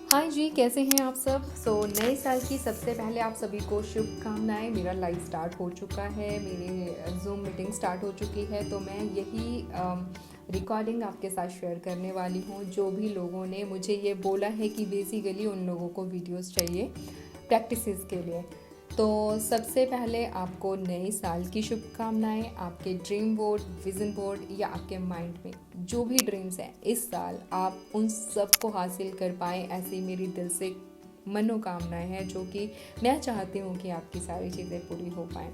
हाय जी, कैसे हैं आप सब। नए साल की सबसे पहले आप सभी को शुभकामनाएं। मेरा लाइव स्टार्ट हो चुका है, मेरे जूम मीटिंग स्टार्ट हो चुकी है, तो मैं यही रिकॉर्डिंग आपके साथ शेयर करने वाली हूँ। जो भी लोगों ने मुझे ये बोला है कि बेसिकली उन लोगों को वीडियोस चाहिए प्रैक्टिसेस के लिए। तो सबसे पहले आपको नए साल की शुभकामनाएं। आपके ड्रीम बोर्ड, विज़न बोर्ड या आपके माइंड में जो भी ड्रीम्स हैं, इस साल आप उन सब को हासिल कर पाएँ, ऐसी मेरी दिल से मनोकामनाएं हैं, जो कि मैं चाहती हूँ कि आपकी सारी चीज़ें पूरी हो पाएँ।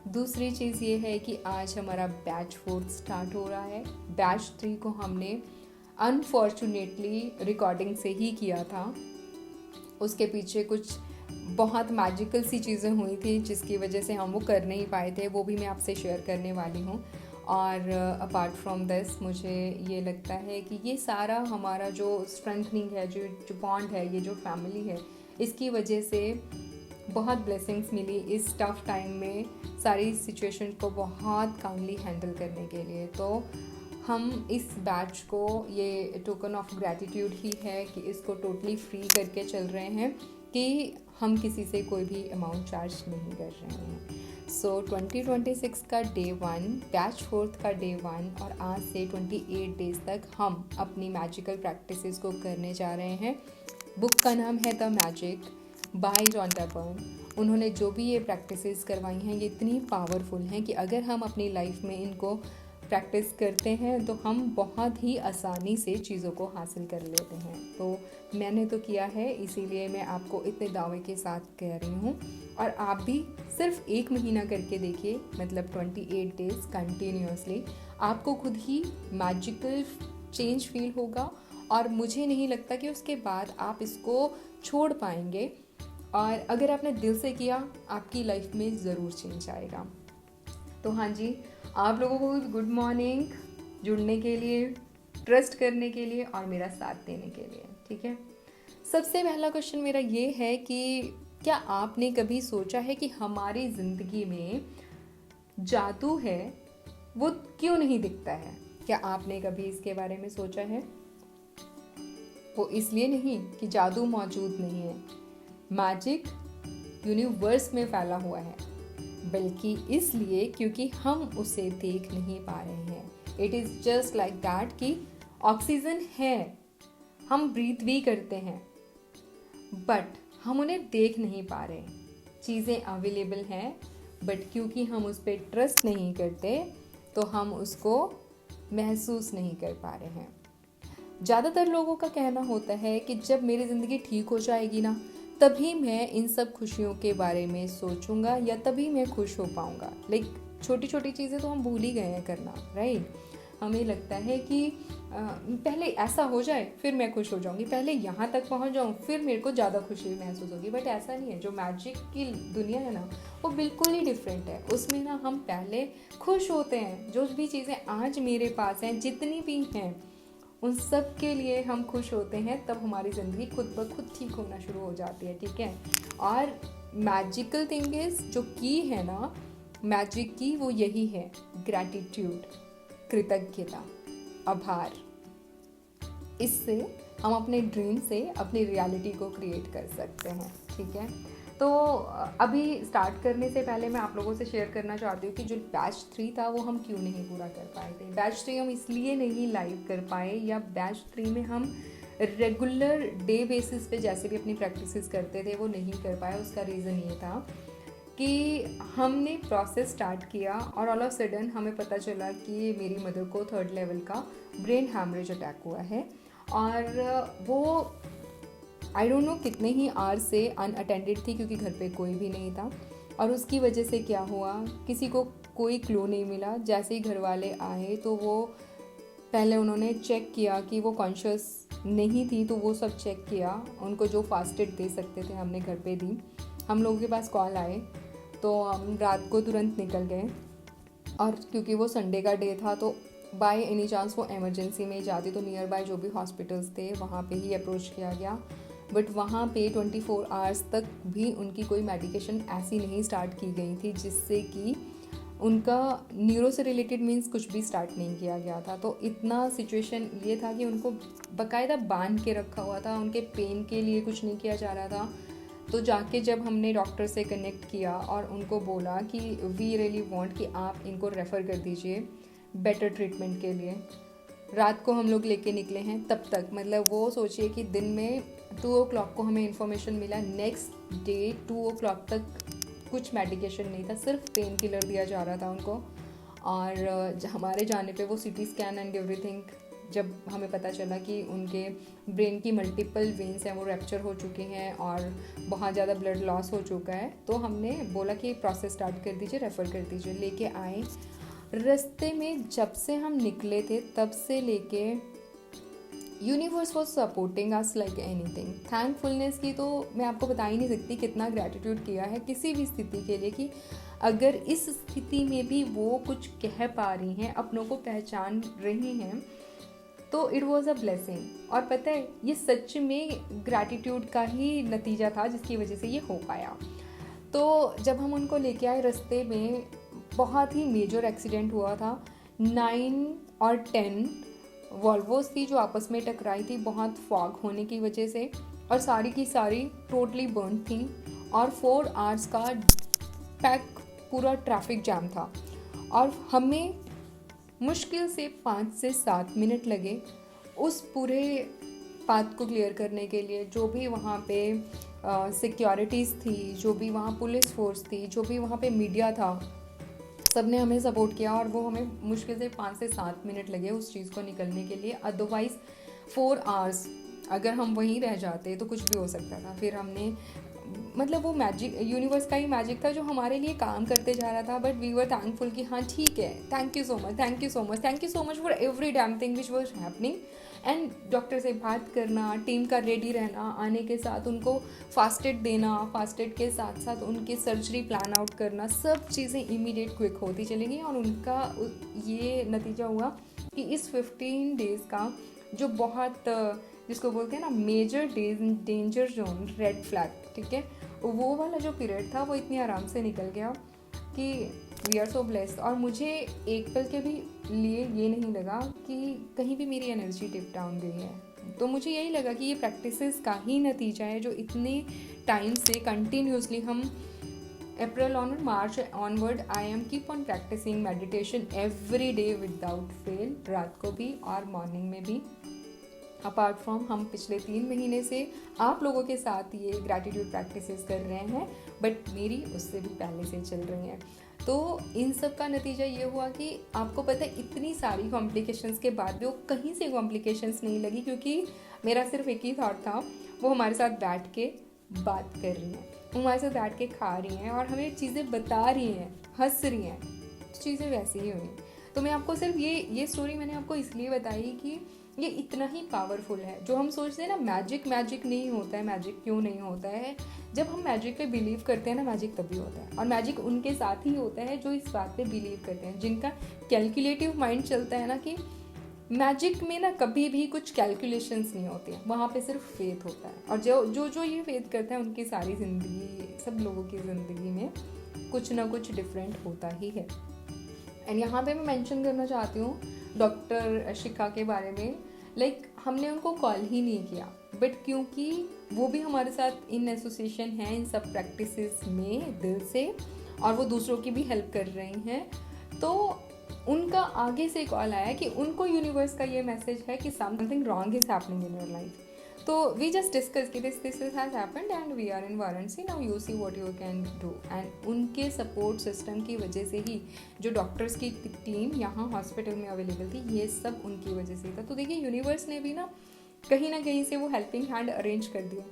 दूसरी चीज़ ये है कि आज हमारा बैच 4 स्टार्ट हो रहा है। बैच 3 को हमने अनफॉर्चुनेटली रिकॉर्डिंग से ही किया था। उसके पीछे कुछ बहुत मैजिकल सी चीज़ें हुई थी जिसकी वजह से हम वो कर नहीं पाए थे, वो भी मैं आपसे शेयर करने वाली हूँ। और अपार्ट फ्रॉम दिस मुझे ये लगता है कि ये सारा हमारा जो स्ट्रेंथनिंग है, जो बॉन्ड है, ये जो फैमिली है, इसकी वजह से बहुत ब्लेसिंग्स मिली इस टफ टाइम में, सारी सिचुएशन को बहुत कामली हैंडल करने के लिए। तो हम इस बैच को ये टोकन ऑफ ग्रैटिट्यूड ही है कि इसको टोटली फ्री करके चल रहे हैं, कि हम किसी से कोई भी अमाउंट चार्ज नहीं कर रहे हैं। 2026 का डे 1, बैच 4 का डे 1, और आज से 28 डेज तक हम अपनी मैजिकल प्रैक्टिसेस को करने जा रहे हैं। बुक का नाम है the Magic by Rhonda Byrne. उन्होंने जो भी ये प्रैक्टिसेस करवाई हैं, ये इतनी पावरफुल हैं कि अगर हम अपनी लाइफ में इनको प्रैक्टिस करते हैं तो हम बहुत ही आसानी से चीज़ों को हासिल कर लेते हैं। तो मैंने तो किया है, इसीलिए मैं आपको इतने दावे के साथ कह रही हूँ। और आप भी सिर्फ 1 महीना करके देखिए, मतलब 28 डेज कंटिन्यूसली, आपको खुद ही मैजिकल चेंज फील होगा। और मुझे नहीं लगता कि उसके बाद आप इसको छोड़ पाएंगे। और अगर आपने दिल से किया, आपकी लाइफ में ज़रूर चेंज आएगा। तो हाँ जी, आप लोगों को गुड मॉर्निंग, जुड़ने के लिए, ट्रस्ट करने के लिए और मेरा साथ देने के लिए। ठीक है, सबसे पहला क्वेश्चन मेरा ये है कि क्या आपने कभी सोचा है कि हमारी ज़िंदगी में जादू है, वो क्यों नहीं दिखता है? क्या आपने कभी इसके बारे में सोचा है? वो इसलिए नहीं कि जादू मौजूद नहीं है, मैजिक यूनिवर्स में फैला हुआ है, बल्कि इसलिए क्योंकि हम उसे देख नहीं पा रहे हैं। It is just like that कि ऑक्सीजन है, हम ब्रीथ भी करते हैं, बट हम उन्हें देख नहीं पा रहे। चीज़ें अवेलेबल हैं, बट क्योंकि हम उस पर ट्रस्ट नहीं करते, तो हम उसको महसूस नहीं कर पा रहे हैं। ज़्यादातर लोगों का कहना होता है कि जब मेरी ज़िंदगी ठीक हो जाएगी ना, तभी मैं इन सब खुशियों के बारे में सोचूंगा, या तभी मैं खुश हो पाऊंगा। छोटी छोटी चीज़ें तो हम भूल ही गए हैं करना, राइट। हमें लगता है कि पहले ऐसा हो जाए फिर मैं खुश हो जाऊंगी, पहले यहाँ तक पहुँच जाऊँ फिर मेरे को ज़्यादा खुशी महसूस होगी। बट ऐसा नहीं है। जो मैजिक की दुनिया है ना, वो बिल्कुल ही डिफरेंट है। उसमें ना हम पहले खुश होते हैं। जो भी चीज़ें आज मेरे पास हैं, जितनी भी हैं, उन सब के लिए हम खुश होते हैं, तब हमारी ज़िंदगी खुद ब खुद ठीक होना शुरू हो जाती है। ठीक है। और मैजिकल थिंग इज, जो की है ना मैजिक की, वो यही है, ग्रैटिट्यूड, कृतज्ञता, आभार। इससे हम अपने ड्रीम से अपनी रियलिटी को क्रिएट कर सकते हैं। ठीक है। तो अभी स्टार्ट करने से पहले मैं आप लोगों से शेयर करना चाहती हूँ कि जो बैच 3 था वो हम क्यों नहीं पूरा कर पाए थे। बैच 3 हम इसलिए नहीं लाइव कर पाए, या बैच 3 में हम रेगुलर डे बेसिस पे जैसे भी अपनी प्रैक्टिसेस करते थे वो नहीं कर पाए। उसका रीज़न ये था कि हमने प्रोसेस स्टार्ट किया और ऑल ऑफ सडन हमें पता चला कि मेरी मदर को 3rd लेवल का ब्रेन हैमरेज अटैक हुआ है। और वो आई डोंट नो कितने ही आवर से अनअटेंडेड थी, क्योंकि घर पे कोई भी नहीं था। और उसकी वजह से क्या हुआ, किसी को कोई क्लू नहीं मिला। जैसे ही घर वाले आए तो वो पहले उन्होंने चेक किया कि वो कॉन्शियस नहीं थी, तो वो सब चेक किया। उनको जो फास्ट एड दे सकते थे हमने घर पे दी। हम लोगों के पास कॉल आए तो हम रात को तुरंत निकल गए। और क्योंकि वो संडे का डे था, तो बाय एनी चांस वो इमरजेंसी में जाती, तो नियर बाय जो भी हॉस्पिटल्स थे वहाँ पे ही अप्रोच किया गया। बट वहाँ पे 24 आवर्स तक भी उनकी कोई मेडिकेशन ऐसी नहीं स्टार्ट की गई थी जिससे कि उनका न्यूरो से रिलेटेड मीन्स कुछ भी स्टार्ट नहीं किया गया था। तो इतना सिचुएशन ये था कि उनको बाकायदा बांध के रखा हुआ था, उनके पेन के लिए कुछ नहीं किया जा रहा था। तो जाके जब हमने डॉक्टर से कनेक्ट किया और उनको बोला कि वी रियली वांट कि आप इनको रेफ़र कर दीजिए बेटर ट्रीटमेंट के लिए, रात को हम लोग लेके निकले हैं। तब तक मतलब वो सोचिए कि दिन में 2 o'clock को हमें इन्फॉर्मेशन मिला, नेक्स्ट डे 2 o'clock तक कुछ मेडिकेशन नहीं था, सिर्फ पेन किलर दिया जा रहा था उनको। और हमारे जाने पे वो CT स्कैन एंड एवरीथिंग, जब हमें पता चला कि उनके ब्रेन की मल्टीपल वेन्स हैं वो रैप्चर हो चुके हैं और बहुत ज़्यादा ब्लड लॉस हो चुका है, तो हमने बोला कि प्रोसेस स्टार्ट कर दीजिए, रेफ़र कर दीजिए। लेके आए, रास्ते में जब से हम निकले थे तब से लेके universe was supporting us like anything. Thankfulness की तो मैं आपको बता ही नहीं सकती कितना ग्रैटिट्यूड किया है किसी भी स्थिति के लिए, कि अगर इस स्थिति में भी वो कुछ कह पा रही हैं, अपनों को पहचान रही हैं, तो इट वॉज़ अ ब्लेसिंग। और पता है ये सच में ग्रैटिट्यूड का ही नतीजा था जिसकी वजह से ये हो पाया। तो जब हम उनको लेके आए, रास्ते में बहुत ही मेजर एक्सीडेंट हुआ था। 9 और 10 वॉल्वोस थी जो आपस में टकराई थी बहुत फॉग होने की वजह से, और सारी की सारी टोटली बर्न थी। और 4 आवर्स का पैक पूरा ट्रैफिक जैम था और हमें मुश्किल से 5 से 7 मिनट लगे उस पूरे पाथ को क्लियर करने के लिए। जो भी वहाँ पे सिक्योरिटीज़ थी, जो भी वहाँ पुलिस फोर्स थी, जो भी वहाँ पे मीडिया था, सब ने हमें सपोर्ट किया और वो हमें मुश्किल से 5 से 7 मिनट लगे उस चीज़ को निकलने के लिए। अदरवाइज़ 4 आवर्स अगर हम वहीं रह जाते तो कुछ भी हो सकता था। फिर हमने मतलब वो मैजिक, यूनिवर्स का ही मैजिक था जो हमारे लिए काम करते जा रहा था। बट वी वर थैंकफुल कि हाँ ठीक है, thank you so much, thank you so much, thank you so much for every damn thing which was happening. And doctor से बात करना, टीम का रेडी रहना, आने के साथ उनको फास्ट एड देना, फास्ट एड के साथ साथ उनकी सर्जरी प्लान आउट करना, सब चीज़ें इमीडिएट क्विक होती चली गई। और उनका ये नतीजा हुआ कि इस 15 डेज़ का जो बहुत जिसको बोलते हैं ना major danger zone, red flag, ठीक है, वो वाला जो पीरियड था वो इतनी आराम से निकल गया कि वी आर सो ब्लेस्ड। और मुझे एक पल के भी लिए ये नहीं लगा कि कहीं भी मेरी एनर्जी टिप डाउन गई है। तो मुझे यही लगा कि ये प्रैक्टिसेस का ही नतीजा है जो इतने टाइम से कंटिन्यूसली हम April on March onward I am keep on practicing meditation every day without fail, रात को भी और मॉर्निंग में भी। अपार्ट फ्रॉम हम पिछले 3 महीने से आप लोगों के साथ ये ग्रैटिट्यूड प्रैक्टिसेस कर रहे हैं, बट मेरी उससे भी पहले से चल रही हैं। तो इन सब का नतीजा ये हुआ कि आपको पता है इतनी सारी कॉम्प्लिकेशंस के बाद भी वो कहीं से कॉम्प्लिकेशंस नहीं लगी, क्योंकि मेरा सिर्फ एक ही थॉट था, वो हमारे साथ बैठ के बात कर रही हैं, हमारे साथ बैठ के खा रही हैं और हमें चीज़ें बता रही हैं, हंस रही हैं, चीज़ें वैसी ही हुई। तो मैं आपको सिर्फ ये स्टोरी मैंने आपको इसलिए बताई कि ये इतना ही पावरफुल है। जो हम सोचते हैं ना मैजिक नहीं होता है, मैजिक क्यों नहीं होता है, जब हम मैजिक पे बिलीव करते हैं ना, मैजिक तभी होता है। और मैजिक उनके साथ ही होता है जो इस बात पे बिलीव करते हैं, जिनका कैलकुलेटिव माइंड चलता है ना, कि मैजिक में ना कभी भी कुछ कैलकुलेशंस नहीं होती हैं, वहाँ पे सिर्फ फेथ होता है। और जो ये फेथ करता है उनकी सारी ज़िंदगी, सब लोगों की ज़िंदगी में कुछ ना कुछ डिफरेंट होता ही है। एंड यहाँ पे मैं मेंशन करना चाहती हूँ डॉक्टर शिखा के बारे में। लाइक हमने उनको कॉल ही नहीं किया, बट क्योंकि वो भी हमारे साथ इन एसोसिएशन हैं इन सब प्रैक्टिसेस में दिल से, और वो दूसरों की भी हेल्प कर रही हैं, तो उनका आगे से कॉल आया कि उनको यूनिवर्स का ये मैसेज है कि something wrong is happening in your life. तो वी जस्ट डिस्कस कि this has happened and we are in Varanasi, now you see what you can do. And उनके सपोर्ट सिस्टम की वजह से ही जो डॉक्टर्स की टीम यहाँ हॉस्पिटल में अवेलेबल थी, ये सब उनकी वजह से था। तो देखिए यूनिवर्स ने भी ना कहीं से वो हेल्पिंग हैंड अरेंज कर दिया।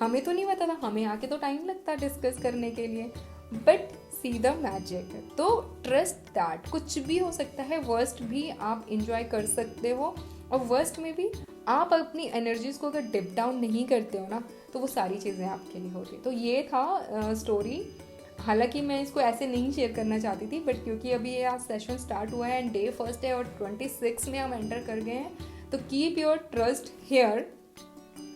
हमें तो नहीं पता था, हमें आके तो टाइम लगता डिस्कस करने के लिए, बट सी द मैजिक। तो ट्रस्ट दैट कुछ भी हो सकता है, वर्स्ट भी आप इंजॉय कर सकते हो, और वर्स्ट में भी आप अपनी एनर्जीज को अगर डिप डाउन नहीं करते हो ना, तो वो सारी चीज़ें आपके लिए होती। तो ये था स्टोरी। हालांकि मैं इसको ऐसे नहीं शेयर करना चाहती थी, बट क्योंकि अभी ये आज सेशन स्टार्ट हुआ है एंड डे फर्स्ट है और 26 में हम एंटर कर गए हैं, तो कीप योर ट्रस्ट हेयर,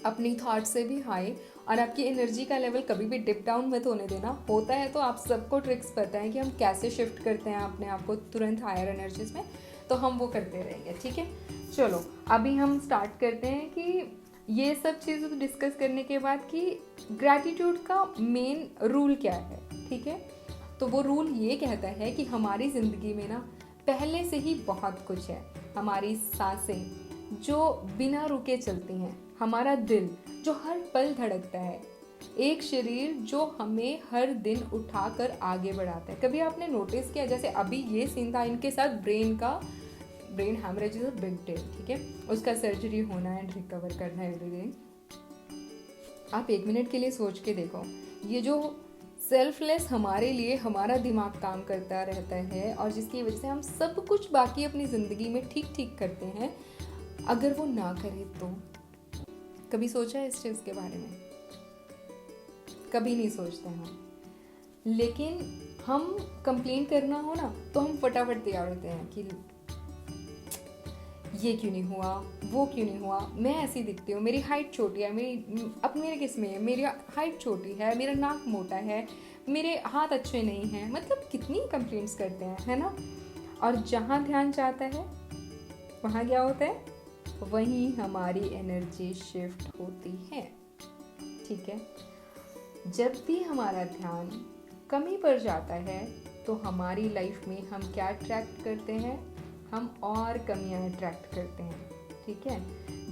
अपनी थॉट से भी हाई और आपकी एनर्जी का लेवल कभी भी डिप डाउन मत होने देना। होता है तो आप सबको ट्रिक्स पता है कि हम कैसे शिफ्ट करते हैं अपने आप को तुरंत हायर एनर्जीज में, तो हम वो करते रहेंगे। ठीक है, चलो अभी हम स्टार्ट करते हैं कि ये सब चीज़ें तो डिस्कस करने के बाद कि ग्रैटिट्यूड का मेन रूल क्या है। ठीक है, तो वो रूल ये कहता है कि हमारी ज़िंदगी में ना पहले से ही बहुत कुछ है। हमारी सांसें जो बिना रुके चलती हैं, हमारा दिल जो हर पल धड़कता है, एक शरीर जो हमें हर दिन उठाकर आगे बढ़ाता है। कभी आपने नोटिस किया, जैसे अभी ये सीन था इनके साथ, brain haemorrhage is a big deal. ठीक है, उसका सर्जरी होना एंड रिकवर करना एवरीथिंग। आप 1 मिनट के लिए सोच के देखो, ये जो सेल्फलेस हमारे लिए हमारा दिमाग काम करता रहता है और जिसकी वजह से हम सब कुछ बाकी अपनी ज़िंदगी में ठीक ठीक करते हैं, अगर वो ना करे तो कभी सोचा है इस चीज़ के बारे में? कभी नहीं सोचते हम। लेकिन हम कंप्लेन करना हो ना तो हम फटाफट तैयार होते हैं कि ये क्यों नहीं हुआ, वो क्यों नहीं हुआ, मैं ऐसी दिखती हूँ, मेरी हाइट छोटी है, मेरे किस में है, मेरी हाइट छोटी है, मेरा नाक मोटा है, मेरे हाथ अच्छे नहीं हैं। मतलब कितनी कंप्लेंट्स करते हैं, है ना। और जहाँ ध्यान जाता है वहाँ क्या होता है, वहीं हमारी एनर्जी शिफ्ट होती है। ठीक है, जब भी हमारा ध्यान कमी पर जाता है तो हमारी लाइफ में हम क्या अट्रैक्ट करते हैं, हम और कमियां अट्रैक्ट करते हैं। ठीक है,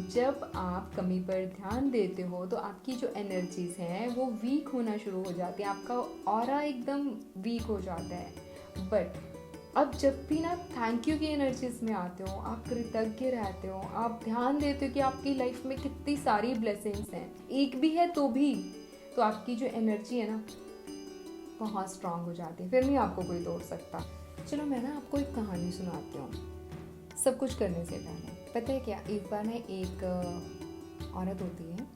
जब आप कमी पर ध्यान देते हो तो आपकी जो एनर्जीज हैं वो वीक होना शुरू हो जाती है, आपका ऑरा एकदम वीक हो जाता है। बट अब जब भी ना थैंक यू की एनर्जीज में आते हो, आप कृतज्ञ रहते हो, आप ध्यान देते हो कि आपकी लाइफ में कितनी सारी ब्लेसिंग्स हैं, एक भी है तो आपकी जो एनर्जी है ना बहुत स्ट्रांग हो जाती है, फिर नहीं आपको कोई तोड़ सकता। चलो मैं ना आपको एक कहानी सुनाती हूँ। सब कुछ करने से पहले पता है क्या, एक बार ना एक औरत होती है,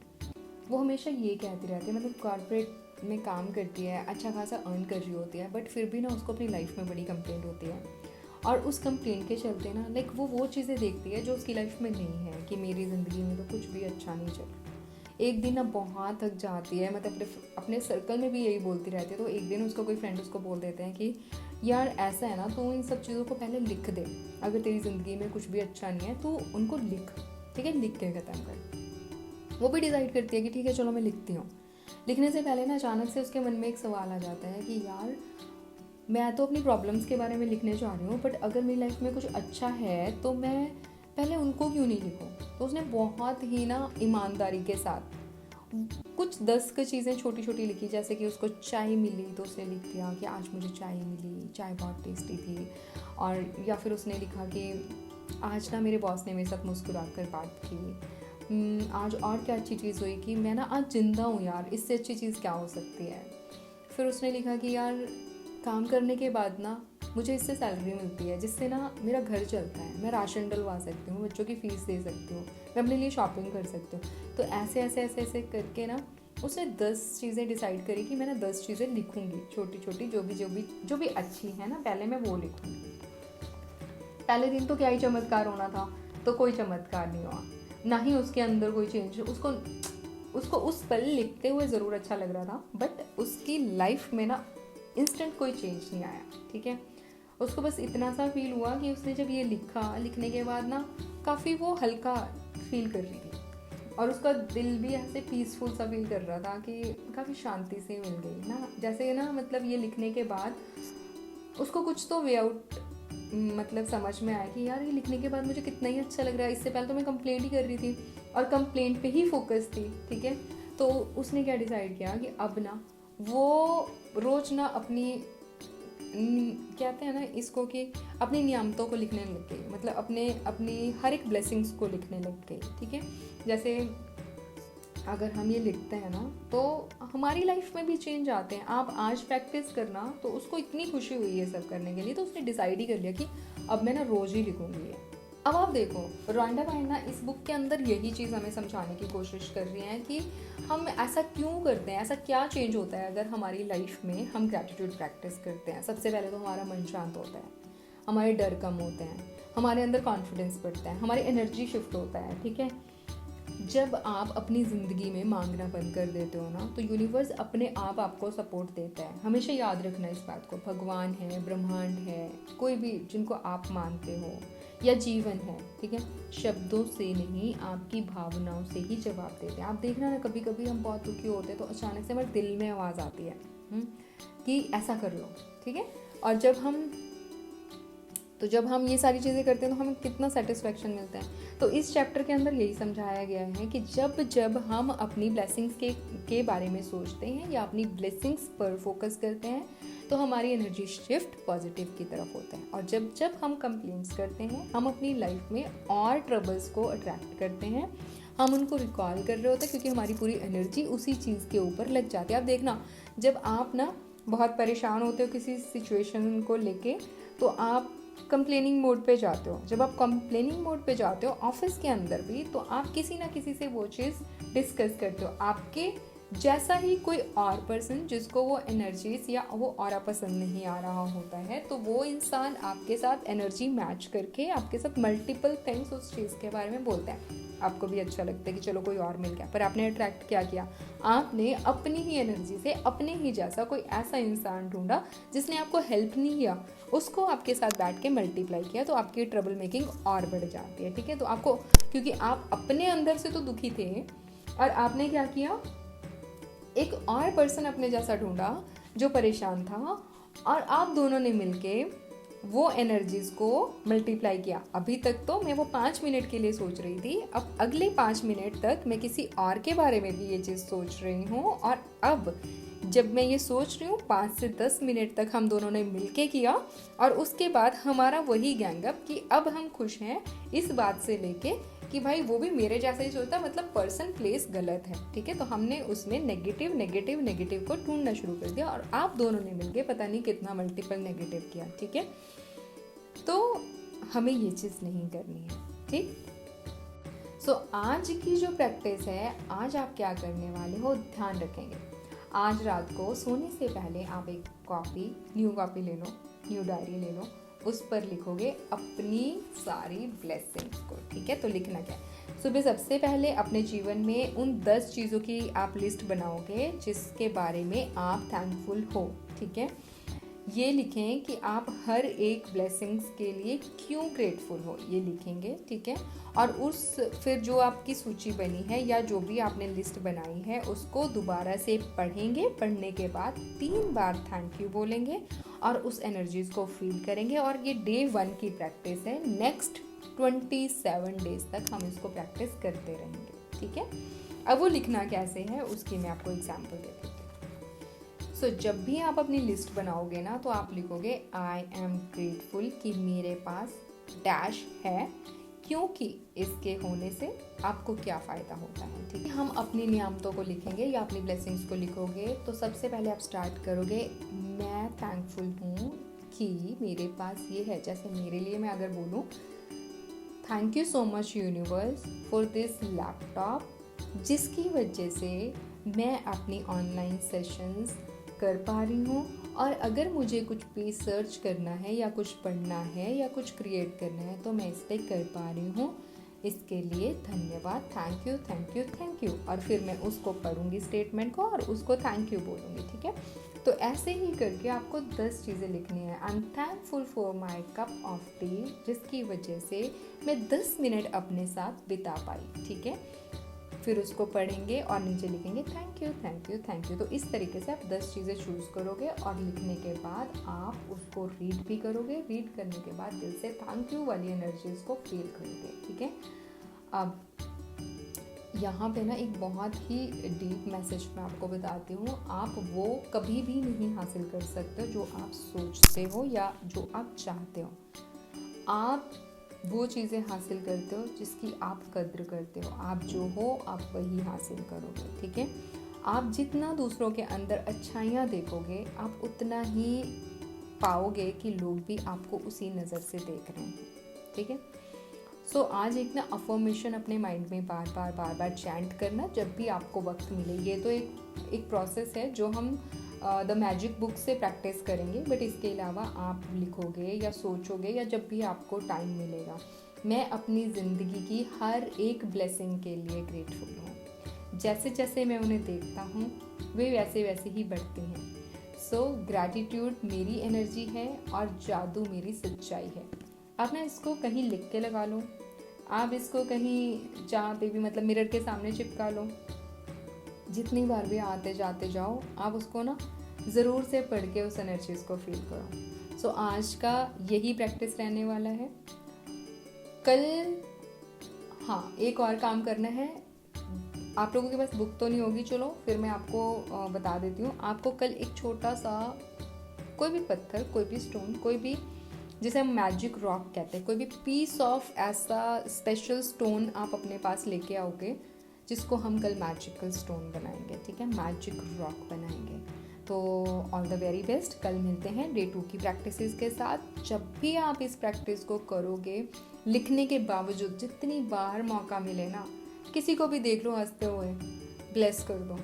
वो हमेशा ये कहती रहती है, मतलब कॉर्पोरेट में काम करती है, अच्छा खासा अर्न कर रही होती है, बट फिर भी ना उसको अपनी लाइफ में बड़ी कंप्लेंट होती है। और उस कंप्लेंट के चलते ना लाइक वो चीज़ें देखती है जो उसकी लाइफ में नहीं है, कि मेरी ज़िंदगी में तो कुछ भी अच्छा नहीं चल रहा। एक दिन ना बहुत थक जाती है, मतलब अपने सर्कल में भी यही बोलती रहती है। तो एक दिन उसका कोई फ्रेंड उसको बोल देते हैं कि यार ऐसा है ना, तू इन सब चीज़ों को पहले लिख दे, अगर तेरी ज़िंदगी में कुछ भी अच्छा नहीं है तो उनको लिख, ठीक है, लिख के ख़त्म कर। वो भी डिसाइड करती है कि ठीक है चलो मैं लिखती हूँ। लिखने से पहले ना अचानक से उसके मन में एक सवाल आ जाता है कि यार मैं तो अपनी प्रॉब्लम्स के बारे में लिखने चाह रही हूँ, बट अगर मेरी लाइफ में कुछ अच्छा है तो मैं पहले उनको क्यों नहीं लिखूँ। तो उसने बहुत ही ना ईमानदारी के साथ कुछ 10 की चीज़ें छोटी छोटी लिखी, जैसे कि उसको चाय मिली तो उसने लिख दिया कि आज मुझे चाय मिली, चाय बहुत टेस्टी थी। और या फिर उसने लिखा कि आज ना मेरे बॉस ने मेरे साथ मुस्कुरा कर बात की। आज और क्या अच्छी चीज़ हुई कि मैं ना आज जिंदा हूँ यार, इससे अच्छी चीज़ क्या हो सकती है। फिर उसने लिखा कि यार काम करने के बाद ना मुझे इससे सैलरी मिलती है, जिससे ना मेरा घर चलता है, मैं राशन डलवा सकती हूँ, बच्चों की फ़ीस दे सकती हूँ, मैं अपने लिए शॉपिंग कर सकती हूँ। तो ऐसे ऐसे ऐसे ऐसे करके ना उसने 10 चीज़ें डिसाइड करी कि मैंने 10 चीज़ें लिखूँगी, छोटी छोटी जो भी अच्छी है ना, पहले मैं वो लिखूँगी। पहले दिन तो क्या ही चमत्कार होना था, तो कोई चमत्कार नहीं हुआ, ना ही उसके अंदर कोई चेंज। उसको उस पल लिखते हुए ज़रूर अच्छा लग रहा था, बट उसकी लाइफ में ना इंस्टेंट कोई चेंज नहीं आया। ठीक है, उसको बस इतना सा फील हुआ कि उसने जब ये लिखा, लिखने के बाद ना काफ़ी वो हल्का फील कर रही थी और उसका दिल भी ऐसे पीसफुल सा फील कर रहा था कि काफ़ी शांति से मिल गई ना। जैसे ना मतलब ये लिखने के बाद उसको कुछ तो वे आउट मतलब समझ में आया कि यार ये लिखने के बाद मुझे कितना ही अच्छा लग रहा है। इससे पहले तो मैं कंप्लेंट ही कर रही थी और कंप्लेंट पे ही फोकस थी। ठीक है, तो उसने क्या डिसाइड किया कि अब ना वो रोज़ ना अपनी कहते हैं ना इसको कि अपनी नियामतों को लिखने लग गई, मतलब अपनी हर एक ब्लेसिंग्स को लिखने लग गई। ठीक है, जैसे अगर हम ये लिखते हैं ना तो हमारी लाइफ में भी चेंज आते हैं। आप आज प्रैक्टिस करना, तो उसको इतनी खुशी हुई है सब करने के लिए, तो उसने डिसाइड ही कर लिया कि अब मैं ना रोज़ ही लिखूंगी ये। अब आप देखो रोंडा बायर्न ना इस बुक के अंदर यही चीज़ हमें समझाने की कोशिश कर रही हैं कि हम ऐसा क्यों करते हैं, ऐसा क्या चेंज होता है अगर हमारी लाइफ में हम ग्रैटिट्यूड प्रैक्टिस करते हैं। सबसे पहले तो हमारा मन शांत होता है, हमारे डर कम होते हैं, हमारे अंदर कॉन्फिडेंस बढ़ता है, हमारी एनर्जी शिफ्ट होता है। ठीक है, जब आप अपनी ज़िंदगी में मांगना बंद कर देते हो ना, तो यूनिवर्स अपने आप आपको सपोर्ट देता है। हमेशा याद रखना इस बात को। भगवान है, ब्रह्मांड है, कोई भी जिनको आप मानते हो, या जीवन है, ठीक है, शब्दों से नहीं आपकी भावनाओं से ही जवाब देते हैं। आप देखना ना, कभी कभी हम बहुत दुखी होते हैं तो अचानक से हमारे दिल में आवाज़ आती है कि ऐसा कर लो, ठीक है। और जब हम ये सारी चीज़ें करते हैं तो हमें कितना सेटिस्फेक्शन मिलता है। तो इस चैप्टर के अंदर यही समझाया गया है कि जब हम अपनी ब्लेसिंग्स के बारे में सोचते हैं या अपनी ब्लेसिंग्स पर फोकस करते हैं तो हमारी एनर्जी शिफ्ट पॉजिटिव की तरफ होता है। और जब हम कंप्लेंट्स करते हैं, हम अपनी लाइफ में और ट्रबल्स को अट्रैक्ट करते हैं, हम उनको रिकॉल कर रहे होते हैं, क्योंकि हमारी पूरी एनर्जी उसी चीज़ के ऊपर लग जाती है। आप देखना, जब आप ना बहुत परेशान होते हो किसी सिचुएशन को लेके, तो आप कंप्लेनिंग मोड पे जाते हो। जब आप कंप्लेनिंग मोड पे जाते हो ऑफिस के अंदर भी, तो आप किसी ना किसी से वो चीज़ डिस्कस करते हो। आपके जैसा ही कोई और पर्सन जिसको वो एनर्जीज या वो ऑरा पसंद नहीं आ रहा होता है, तो वो इंसान आपके साथ एनर्जी मैच करके आपके साथ मल्टीपल थिंग्स उस चीज़ के बारे में बोलता है। आपको भी अच्छा लगता है कि चलो कोई और मिल गया, पर आपने अट्रैक्ट क्या किया? आपने अपनी ही एनर्जी से अपने ही जैसा कोई ऐसा इंसान ढूंढा जिसने आपको हेल्प नहीं किया, उसको आपके साथ बैठ के मल्टीप्लाई किया, तो आपकी ट्रबल मेकिंग और बढ़ जाती है, ठीक है। तो आपको, क्योंकि आप अपने अंदर से तो दुखी थे और आपने क्या किया, एक और पर्सन अपने जैसा ढूंढा जो परेशान था, और आप दोनों ने मिलके वो एनर्जीज को मल्टीप्लाई किया। अभी तक तो मैं वो 5 मिनट के लिए सोच रही थी, अब अगले 5 मिनट तक मैं किसी और के बारे में भी ये चीज़ सोच रही हूँ। और अब जब मैं ये सोच रही हूँ, 5 से 10 मिनट तक हम दोनों ने मिलके किया, और उसके बाद हमारा वही गैंग अप कि अब हम खुश हैं इस बात से लेके कि भाई वो भी मेरे जैसा ही सोचता, मतलब पर्सन प्लेस गलत है, ठीक है। तो हमने उसमें नेगेटिव को ढूंढना शुरू कर दिया, और आप दोनों ने मिलके पता नहीं कितना मल्टीपल नेगेटिव किया, ठीक है। तो हमें ये चीज़ नहीं करनी है, ठीक। सो आज की जो प्रैक्टिस है, आज आप क्या करने वाले हो, ध्यान रखेंगे। आज रात को सोने से पहले आप एक न्यू कॉपी ले लो, न्यू डायरी ले लो, उस पर लिखोगे अपनी सारी ब्लेसिंग्स को, ठीक है। तो लिखना क्या है, सुबह सबसे पहले अपने जीवन में उन 10 चीज़ों की आप लिस्ट बनाओगे जिसके बारे में आप थैंकफुल हो, ठीक है। ये लिखें कि आप हर एक ब्लेसिंग्स के लिए क्यों ग्रेटफुल हो, ये लिखेंगे, ठीक है। और फिर जो आपकी सूची बनी है या जो भी आपने लिस्ट बनाई है उसको दोबारा से पढ़ेंगे। पढ़ने के बाद 3 बार थैंक यू बोलेंगे और उस एनर्जीज को फील करेंगे। और ये डे 1 की प्रैक्टिस है, नेक्स्ट 27 डेज तक हम इसको प्रैक्टिस करते रहेंगे, ठीक है। अब वो लिखना कैसे है उसकी मैं आपको एग्जाम्पल देती हूँ। सो जब भी आप अपनी लिस्ट बनाओगे ना, तो आप लिखोगे आई एम ग्रेटफुल कि मेरे पास डैश है, क्योंकि इसके होने से आपको क्या फ़ायदा होता है, ठीक है। हम अपनी नियामतों को लिखेंगे या अपनी ब्लेसिंग्स को लिखोगे। तो सबसे पहले आप स्टार्ट करोगे, मैं थैंकफुल हूँ कि मेरे पास ये है। जैसे मेरे लिए मैं अगर बोलूँ, thank you so much universe for this laptop, जिसकी वजह से मैं अपनी ऑनलाइन सेशंस कर पा रही हूँ। और अगर मुझे कुछ भी सर्च करना है या कुछ पढ़ना है या कुछ क्रिएट करना है तो मैं इस पर कर पा रही हूँ। इसके लिए धन्यवाद, thank you thank you thank you. और फिर मैं उसको पढ़ूंगी स्टेटमेंट को और उसको थैंक यू बोलूँगी, ठीक है। तो ऐसे ही करके आपको 10 चीज़ें लिखनी है। I am thankful for my cup of T, जिसकी वजह से मैं 10 मिनट अपने साथ बिता पाई, ठीक है। फिर उसको पढ़ेंगे और नीचे लिखेंगे thank you thank you thank you. तो इस तरीके से आप 10 चीज़ें चूज़ करोगे और लिखने के बाद आप उसको रीड भी करोगे। रीड करने के बाद दिल से थैंक यू वाली एनर्जीज को फील करोगे, ठीक है। अब यहाँ पे ना एक बहुत ही डीप मैसेज मैं आपको बताती हूँ। आप वो कभी भी नहीं हासिल कर सकते जो आप सोचते हो या जो आप चाहते हो। आप वो चीज़ें हासिल करते हो जिसकी आप कद्र करते हो। आप जो हो आप वही हासिल करोगे, ठीक है। आप जितना दूसरों के अंदर अच्छाइयाँ देखोगे आप उतना ही पाओगे कि लोग भी आपको उसी नज़र से देख रहे हैं, ठीक है। सो आज एक ना अफर्मेशन अपने माइंड में बार बार चैंट करना जब भी आपको वक्त मिले। ये तो एक प्रोसेस है जो हम द मैजिक बुक से प्रैक्टिस करेंगे, बट इसके अलावा आप लिखोगे या सोचोगे या जब भी आपको टाइम मिलेगा। मैं अपनी ज़िंदगी की हर एक ब्लेसिंग के लिए ग्रेटफुल हूँ। जैसे जैसे मैं उन्हें देखता हूँ वे वैसे वैसे ही बढ़ती हैं। सो ग्रैटिट्यूड मेरी एनर्जी है और जादू मेरी सच्चाई है। आप ना इसको कहीं लिख के लगा लो, आप इसको कहीं जहाँ पे भी मतलब मिरर के सामने चिपका लो। जितनी बार भी आते जाते जाओ आप उसको ना ज़रूर से पढ़ के उस एनर्जीज को फील करो। सो आज का यही प्रैक्टिस रहने वाला है। कल हाँ एक और काम करना है। आप लोगों के पास बुक तो नहीं होगी, चलो फिर मैं आपको बता देती हूँ। आपको कल एक छोटा सा कोई भी पत्थर, कोई भी स्टोन, कोई भी जिसे हम मैजिक रॉक कहते हैं, कोई भी पीस ऑफ ऐसा स्पेशल स्टोन आप अपने पास लेके आओगे जिसको हम कल मैजिकल स्टोन बनाएंगे, ठीक है, मैजिक रॉक बनाएंगे। तो ऑल द वेरी बेस्ट। कल मिलते हैं डे 2 की प्रैक्टिसेस के साथ। जब भी आप इस प्रैक्टिस को करोगे, लिखने के बावजूद जितनी बार मौका मिले ना, किसी को भी देख लो हंसते हुए, ब्लेस कर दो,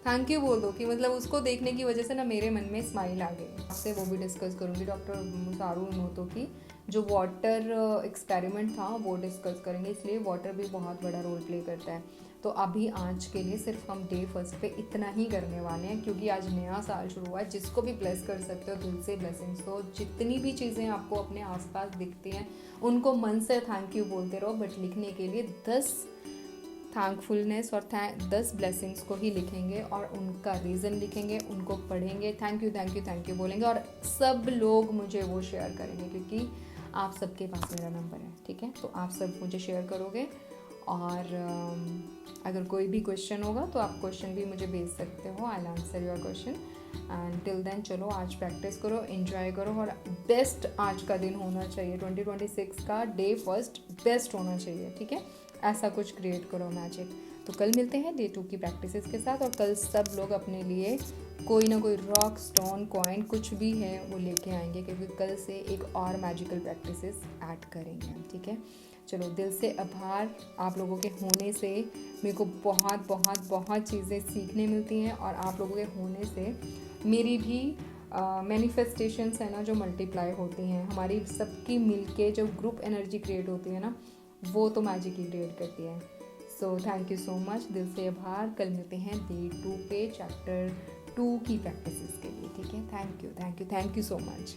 थैंक यू बोल दो कि मतलब उसको देखने की वजह से ना मेरे मन में स्माइल आ गई। आपसे वो भी डिस्कस करूँगी डॉक्टर मुसारू इमोतो की जो वाटर एक्सपेरिमेंट था वो डिस्कस करेंगे, इसलिए वाटर भी बहुत बड़ा रोल प्ले करता है। तो अभी आज के लिए सिर्फ हम डे 1 पे इतना ही करने वाले हैं, क्योंकि आज नया साल शुरू हुआ है। जिसको भी ब्लेस कर सकते हो दिल से ब्लेसिंग्स दो। जितनी भी चीज़ें आपको अपने आसपास दिखती हैं उनको मन से थैंक यू बोलते रहो, बट लिखने के लिए 10 थैंकफुलनेस और 10 ब्लेसिंग्स को ही लिखेंगे और उनका रीज़न लिखेंगे, उनको पढ़ेंगे, thank you thank you thank you बोलेंगे और सब लोग मुझे वो शेयर करेंगे, क्योंकि आप सबके पास मेरा नंबर है, ठीक है। तो आप सब मुझे शेयर करोगे और अगर कोई भी क्वेश्चन होगा तो आप क्वेश्चन भी मुझे भेज सकते हो। I will answer your question. And till then चलो आज प्रैक्टिस करो, एंजॉय करो और बेस्ट आज का दिन होना चाहिए। 2026 का डे 1 बेस्ट होना चाहिए, ठीक है। ऐसा कुछ क्रिएट करो मैजिक। तो कल मिलते हैं डे 2 की प्रैक्टिसेस के साथ और कल सब लोग अपने लिए कोई ना कोई रॉक, स्टोन, कॉइन कुछ भी है वो लेके आएंगे, क्योंकि कल से एक और मैजिकल प्रैक्टिसेस ऐड करेंगे हम, ठीक है। चलो दिल से आभार। आप लोगों के होने से मेरे को बहुत बहुत बहुत चीज़ें सीखने मिलती हैं और आप लोगों के होने से मेरी भी मैनिफेस्टेशंस है ना जो मल्टीप्लाई होती हैं। हमारी सबकी मिलके जो ग्रुप एनर्जी क्रिएट होती है ना, वो तो मैजिक ही क्रिएट करती है। So thank you so much, दिल से आभार। कल मिलते हैं डे 2 पे चैप्टर 2 की प्रैक्टिसेस के लिए, ठीक है। Thank you so much.